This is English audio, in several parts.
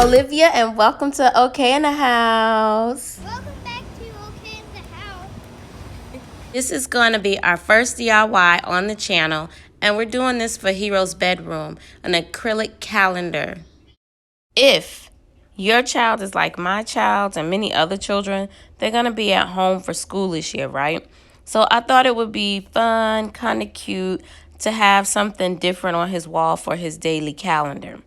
Olivia, and welcome to OK in the House. Welcome back to OK in the House. This is going to be our first DIY on the channel, and we're doing this for Hiro's bedroom, an acrylic calendar. If your child is like my child and many other children, they're going to be at home for school this year, right? So I thought it would be fun, kind of cute to have something different on his wall for his daily calendar.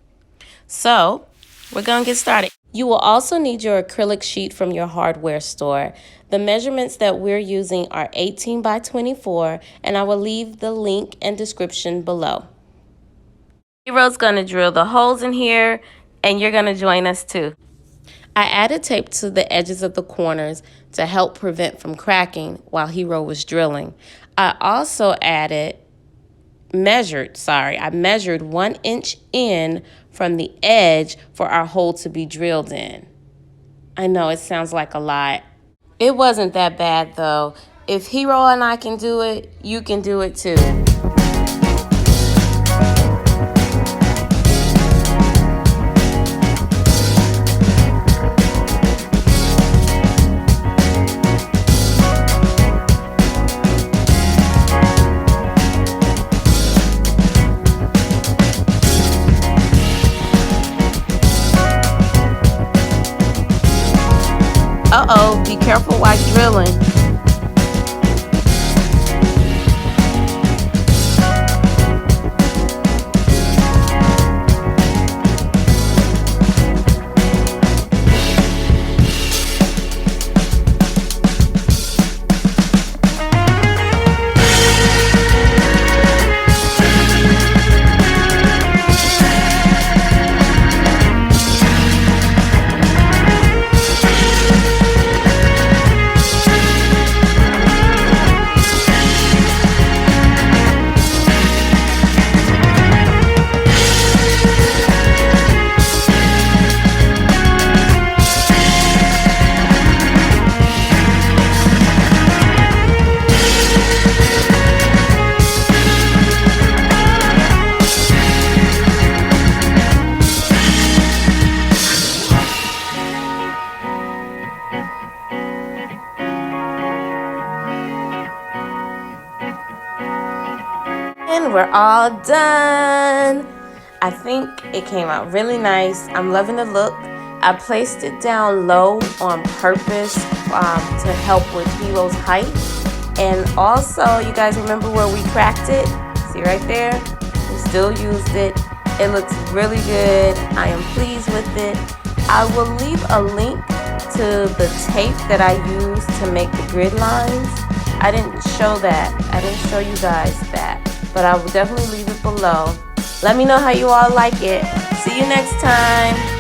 So we're going to get started. You will also need your acrylic sheet from your hardware store. The measurements that we're using are 18 by 24, and I will leave the link and description below. Hiro's going to drill the holes in here, and you're going to join us too. I added tape to the edges of the corners to help prevent from cracking while Hiro was drilling. I also measured 1 inch in from the edge for our hole to be drilled in. I know it sounds like a lot. It wasn't that bad though. If Hiro and I can do it, you can do it too. Uh-oh, be careful while drilling. And we're all done. I think it came out really nice. I'm loving the look. I placed it down low on purpose to help with Hiro's height. And also, you guys remember where we cracked it? See right there? We still used it. It looks really good. I am pleased with it. I will leave a link to the tape that I used to make the grid lines. I didn't show that. I didn't show you guys that. But I will definitely leave it below. Let me know how you all like it. See you next time.